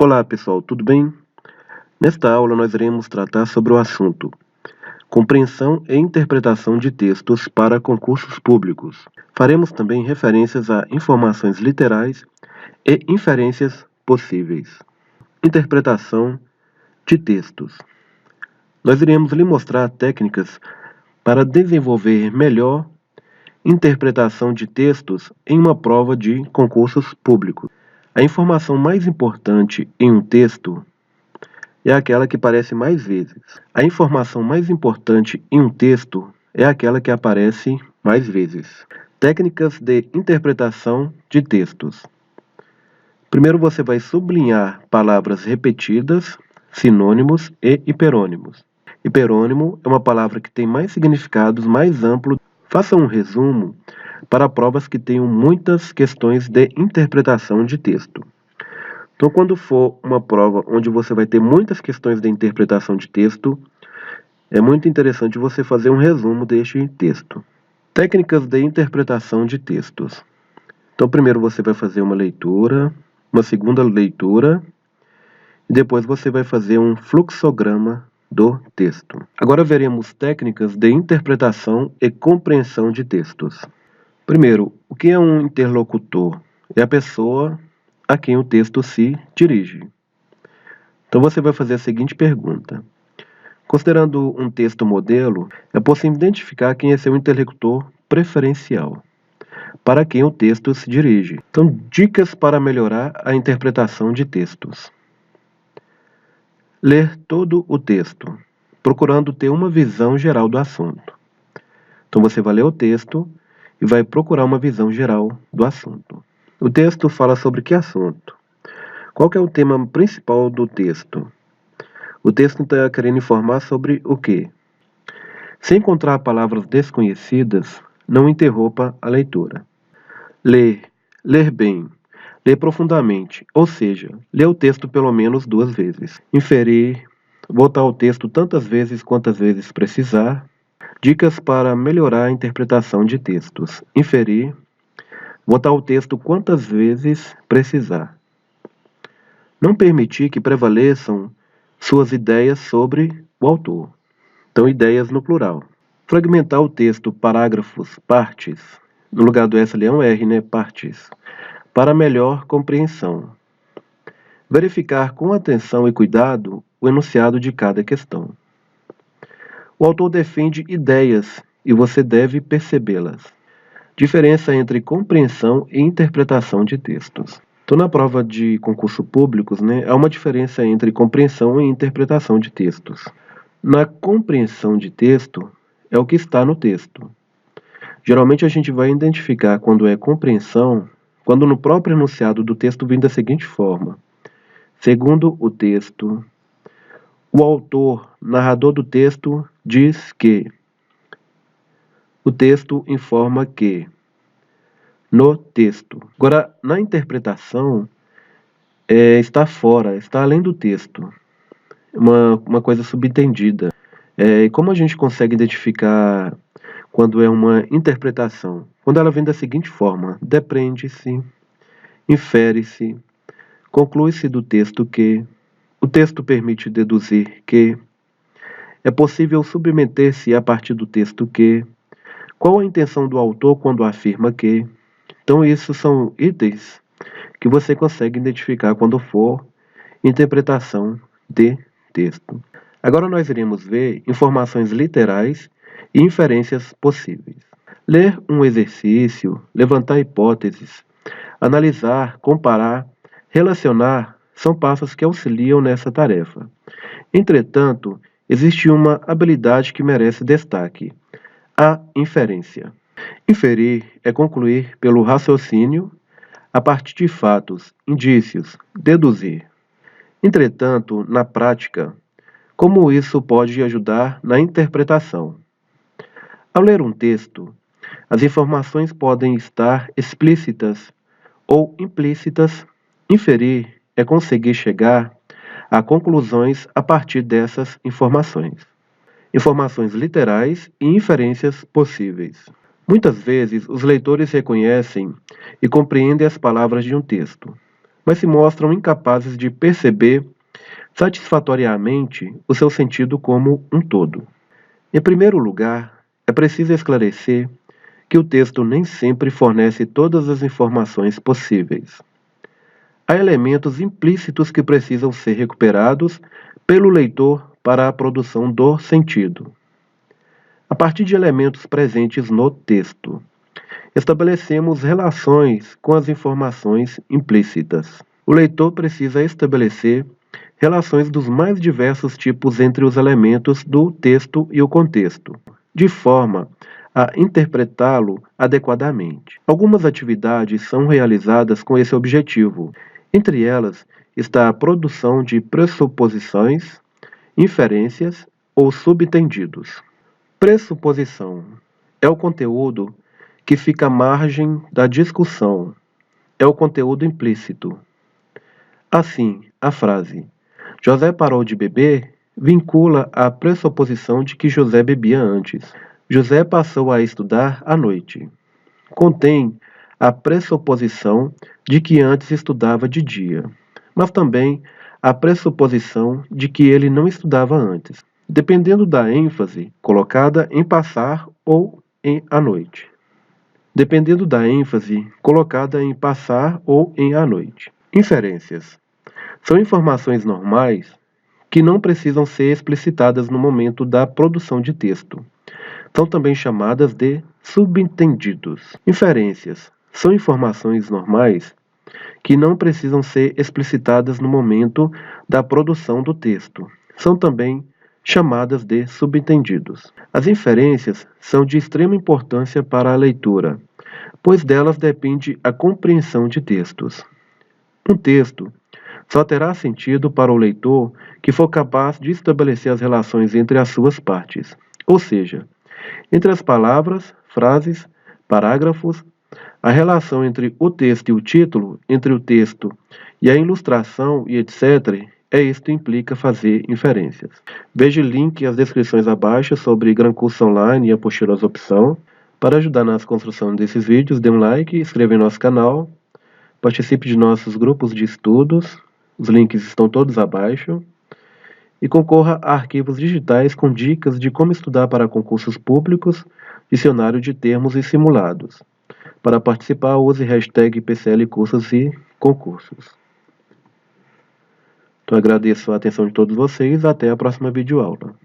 Olá pessoal, tudo bem? Nesta aula nós iremos tratar sobre o assunto compreensão e interpretação de textos para concursos públicos. Faremos também referências a informações literais e inferências possíveis. Interpretação de textos. Nós iremos lhe mostrar técnicas para desenvolver melhor interpretação de textos em uma prova de concursos públicos. A informação mais importante em um texto é aquela que aparece mais vezes. A informação mais importante em um texto é aquela que aparece mais vezes. Técnicas de interpretação de textos. Primeiro você vai sublinhar palavras repetidas, sinônimos e hiperônimos. Hiperônimo é uma palavra que tem mais significados, mais amplo. Faça um resumo para provas que tenham muitas questões de interpretação de texto. Então, quando for uma prova onde você vai ter muitas questões de interpretação de texto, é muito interessante você fazer um resumo deste texto. Técnicas de interpretação de textos. Então, primeiro você vai fazer uma leitura, uma segunda leitura, e depois você vai fazer um fluxograma do texto. Agora veremos técnicas de interpretação e compreensão de textos. Primeiro, o que é um interlocutor? É a pessoa a quem o texto se dirige. Então você vai fazer a seguinte pergunta. Considerando um texto modelo, é possível identificar quem é seu interlocutor preferencial, para quem o texto se dirige. Então, dicas para melhorar a interpretação de textos. Ler todo o texto, procurando ter uma visão geral do assunto. Então você vai ler o texto e vai procurar uma visão geral do assunto. O texto fala sobre que assunto? Qual que é o tema principal do texto? O texto está querendo informar sobre o quê? Se encontrar palavras desconhecidas, não interrompa a leitura. Ler bem, ler profundamente, ou seja, ler o texto pelo menos 2 vezes. Inferir, voltar ao texto tantas vezes quantas vezes precisar. Dicas para melhorar a interpretação de textos. Inferir, voltar ao texto quantas vezes precisar. Não permitir que prevaleçam suas ideias sobre o autor. Então, ideias no plural. Fragmentar o texto, parágrafos, partes. No lugar do S ali é um R, né? Partes. Para melhor compreensão. Verificar com atenção e cuidado o enunciado de cada questão. O autor defende ideias e você deve percebê-las. Diferença entre compreensão e interpretação de textos. Então, na prova de concurso públicos, há uma diferença entre compreensão e interpretação de textos. Na compreensão de texto, é o que está no texto. Geralmente a gente vai identificar quando é compreensão, quando no próprio enunciado do texto vem da seguinte forma. Segundo o texto, o autor, narrador do texto, diz que. O texto informa que. No texto. Agora, na interpretação, está fora, está além do texto. Uma coisa subentendida. E como a gente consegue identificar quando é uma interpretação? Quando ela vem da seguinte forma: depreende-se, infere-se, conclui-se do texto que, o texto permite deduzir que, é possível submeter-se a partir do texto que, qual a intenção do autor quando afirma que. Então, isso são itens que você consegue identificar quando for interpretação de texto. Agora nós iremos ver informações literais e inferências possíveis. Ler um exercício, levantar hipóteses, analisar, comparar, relacionar, são passos que auxiliam nessa tarefa. Entretanto, existe uma habilidade que merece destaque: a inferência. Inferir é concluir pelo raciocínio a partir de fatos, indícios, deduzir. Entretanto, na prática, como isso pode ajudar na interpretação? Ao ler um texto, as informações podem estar explícitas ou implícitas. Inferir é conseguir chegar a conclusões a partir dessas informações. Informações literais e inferências possíveis. Muitas vezes, os leitores reconhecem e compreendem as palavras de um texto, mas se mostram incapazes de perceber satisfatoriamente o seu sentido como um todo. Em primeiro lugar, é preciso esclarecer que o texto nem sempre fornece todas as informações possíveis. Há elementos implícitos que precisam ser recuperados pelo leitor para a produção do sentido. A partir de elementos presentes no texto, estabelecemos relações com as informações implícitas. O leitor precisa estabelecer relações dos mais diversos tipos entre os elementos do texto e o contexto, de forma a interpretá-lo adequadamente. Algumas atividades são realizadas com esse objetivo. Entre elas está a produção de pressuposições, inferências ou subentendidos. Pressuposição é o conteúdo que fica à margem da discussão, é o conteúdo implícito. Assim, a frase "José parou de beber" vincula a pressuposição de que José bebia antes. José passou a estudar à noite. Contém a pressuposição de que antes estudava de dia, mas também a pressuposição de que ele não estudava antes, dependendo da ênfase colocada em passar ou em à noite. Dependendo da ênfase colocada em passar ou em à noite. Inferências são informações normais que não precisam ser explicitadas no momento da produção de texto. São também chamadas de subentendidos. Inferências são informações normais que não precisam ser explicitadas no momento da produção do texto. São também chamadas de subentendidos. As inferências são de extrema importância para a leitura, pois delas depende a compreensão de textos. Um texto só terá sentido para o leitor que for capaz de estabelecer as relações entre as suas partes, ou seja, entre as palavras, frases, parágrafos, a relação entre o texto e o título, entre o texto e a ilustração e etc. Isto implica fazer inferências. Veja o link e as descrições abaixo sobre Gran Curso Online e Apostilas Opção. Para ajudar na construção desses vídeos, dê um like, inscreva em nosso canal, participe de nossos grupos de estudos, os links estão todos abaixo, e concorra a arquivos digitais com dicas de como estudar para concursos públicos, dicionário de termos e simulados. Para participar, use hashtag PCL Cursos e Concursos. Então, agradeço a atenção de todos vocês. Até a próxima videoaula.